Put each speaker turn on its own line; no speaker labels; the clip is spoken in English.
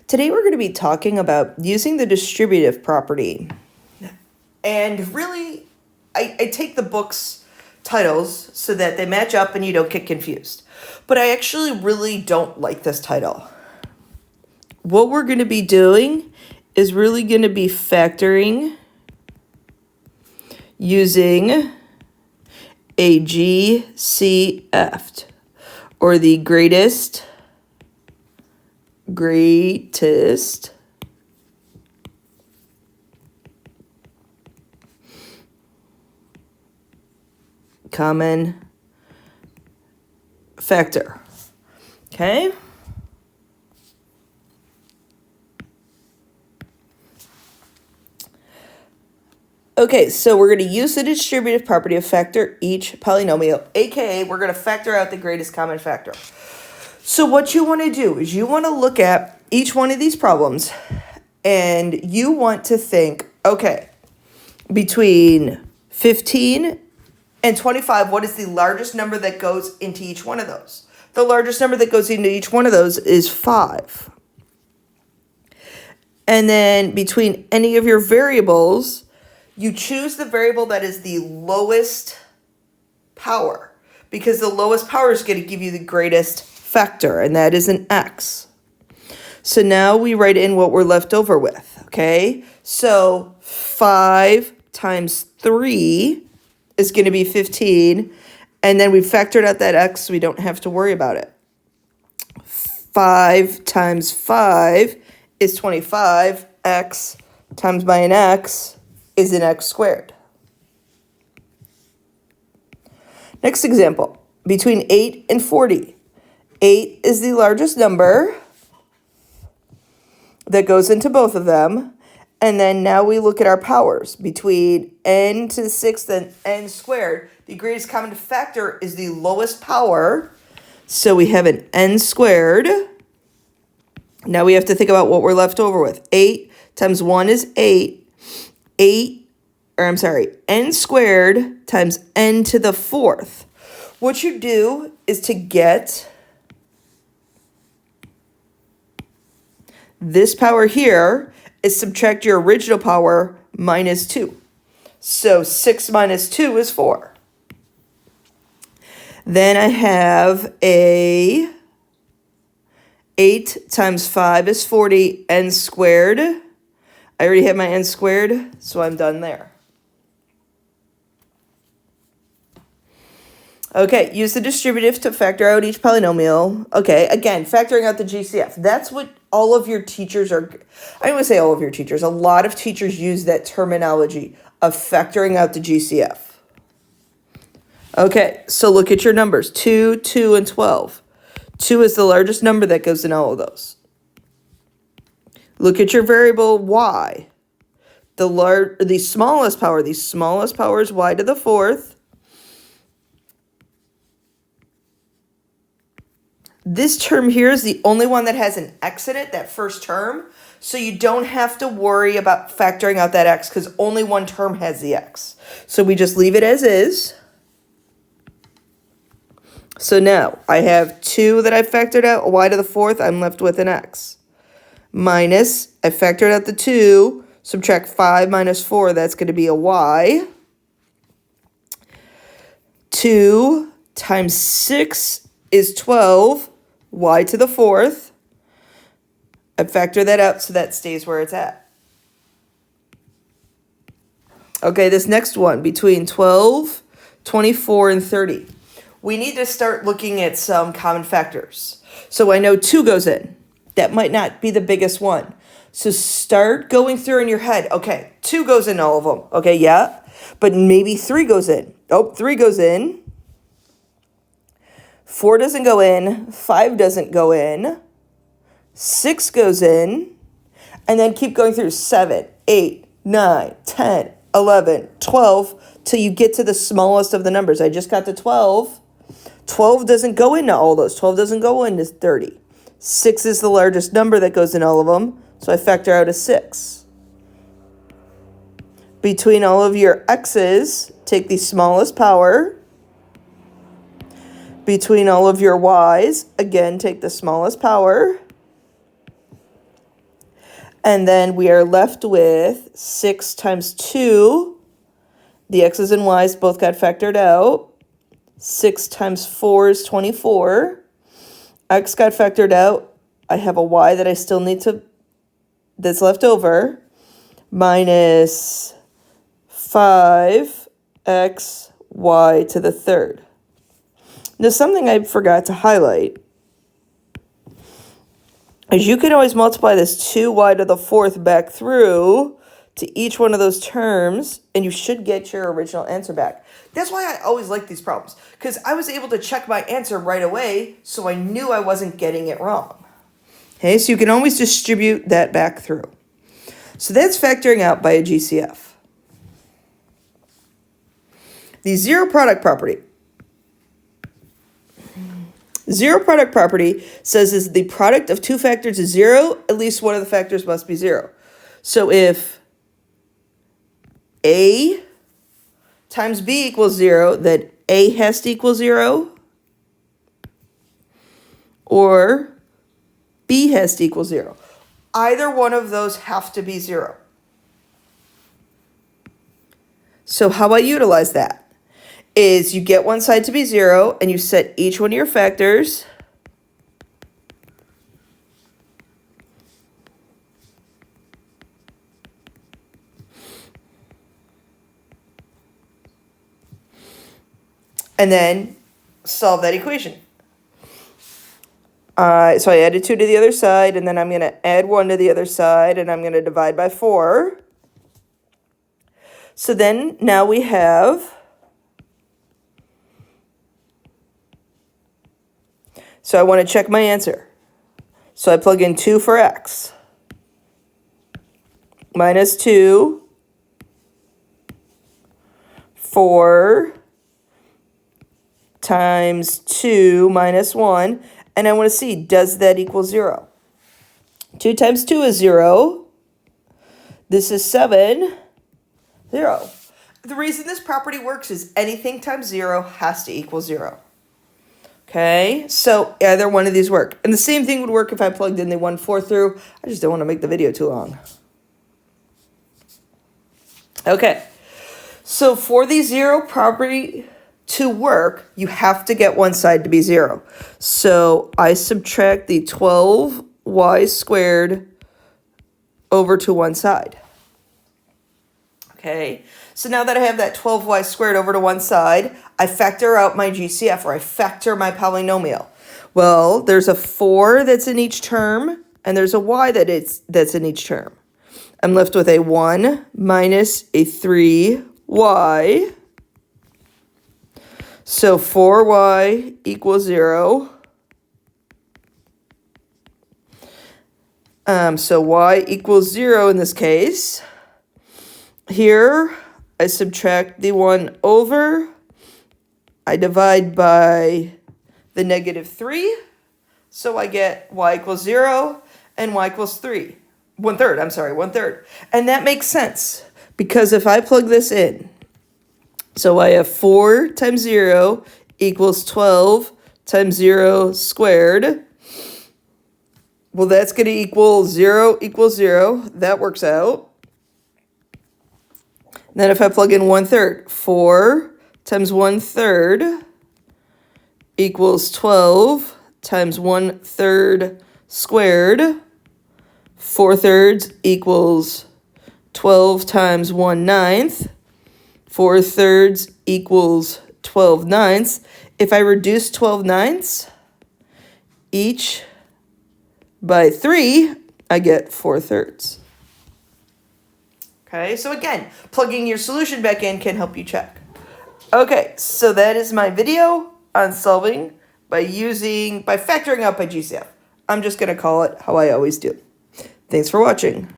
Today we're going to be talking about using the distributive property. And really, I take the book's titles so that they match up and you don't get confused. But I actually really don't like this title. What we're going to be doing is really going to be factoring using a GCF, or the greatest common factor. Okay? Okay, so we're going to use the distributive property of factor each polynomial, aka we're going to factor out the greatest common factor. So what you want to do is you want to look at each one of these problems and you want to think, okay, between 15 and 25, what is the largest number that goes into each one of those? The largest number that goes into each one of those is 5. And then between any of your variables, you choose the variable that is the lowest power, because the lowest power is going to give you the greatest factor, and that is an x. So now we write in what we're left over with, okay? So 5 times 3 is going to be 15, and then we factored out that x, so we don't have to worry about it. 5 times 5 is 25. X times by an x is an x squared. Next example, between 8 and 40. 8 is the largest number that goes into both of them. And then now we look at our powers. Between n to the 6th and n squared, the greatest common factor is the lowest power. So we have an n squared. Now we have to think about what we're left over with. 8 times 1 is 8. N squared times n to the 4th. What you do is to get this power here is subtract your original power minus 2. So 6 minus 2 is 4. Then I have a 8 times 5 is 40, n squared. I already have my n squared, so I'm done there. Okay, use the distributive to factor out each polynomial. Okay, again, factoring out the GCF. That's what all of your teachers are, I don't want to say all of your teachers, a lot of teachers use that terminology of factoring out the GCF. Okay, so look at your numbers, 2, 2, and 12. 2 is the largest number that goes in all of those. Look at your variable y. The smallest power is y to the 4th. This term here is the only one that has an x in it, that first term. So you don't have to worry about factoring out that x because only one term has the x. So we just leave it as is. So now I have 2 that I factored out, y to the 4th, I'm left with an x. Minus, I factored out the 2, subtract 5 minus 4, that's going to be a y. 2 times 6 is 12, y to the 4th. I factor that out so that stays where it's at. Okay, this next one, between 12, 24, and 30. We need to start looking at some common factors. So I know 2 goes in. That might not be the biggest one. So start going through in your head. Okay, 2 goes in all of them. Okay, yeah. But maybe 3 goes in. Oh, 3 goes in. 4 doesn't go in. 5 doesn't go in. 6 goes in. And then keep going through 7, 8, 9, 10, 11, 12, till you get to the smallest of the numbers. I just got to 12. 12 doesn't go into all those. 12 doesn't go into 30. 6 is the largest number that goes in all of them, so I factor out a 6. Between all of your x's, take the smallest power. Between all of your y's, again, take the smallest power. And then we are left with 6 times 2. The x's and y's both got factored out. 6 times 4 is 24. X got factored out. I have a y that I still need to, that's left over. Minus 5x y to the third. Now, something I forgot to highlight is you can always multiply this 2y to the fourth back through to each one of those terms, and you should get your original answer back. That's why I always like these problems, because I was able to check my answer right away, so I knew I wasn't getting it wrong. Okay, so you can always distribute that back through. So that's factoring out by a GCF. The zero product property. Zero product property says is the product of two factors is 0, at least one of the factors must be 0. So if A times B equals 0, then A has to equal 0, or B has to equal 0. Either one of those have to be 0. So how I utilize that is you get one side to be 0, and you set each one of your factors and then solve that equation. So I added 2 to the other side, and then I'm going to add 1 to the other side, and I'm going to divide by 4. So then now we have, so I want to check my answer. So I plug in 2 for x. Minus 2 4 times 2 minus 1. And I want to see, does that equal 0? 2 times 2 is 0. This is 7. 0. The reason this property works is anything times 0 has to equal 0. Okay, so either one of these work. And the same thing would work if I plugged in the 1, 4 through. I just don't want to make the video too long. Okay, so for the zero property to work, you have to get one side to be 0. So I subtract the 12y squared over to one side. Okay, so now that I have that 12y squared over to one side, I factor out my GCF, or I factor my polynomial. Well, there's a 4 that's in each term, and there's a y that's in each term. I'm left with a 1 minus a 3y. So 4y equals 0. So y equals 0 in this case. Here, I subtract the 1 over. I divide by the negative 3. So I get y equals 0 and y equals 3. 1/3, I'm sorry, 1/3. And that makes sense, because if I plug this in, so I have 4 times 0 equals 12 times 0 squared. Well, that's going to equal 0 equals 0. That works out. Then if I plug in 1/3, 4 times 1/3 equals 12 times 1/3 squared. 4/3 equals 12 times 1/9. 4/3 equals 12/9. If I reduce 12/9 each by 3, I get 4/3. Okay, so again, plugging your solution back in can help you check. Okay, so that is my video on solving by factoring out by GCF. I'm just going to call it how I always do. Thanks for watching.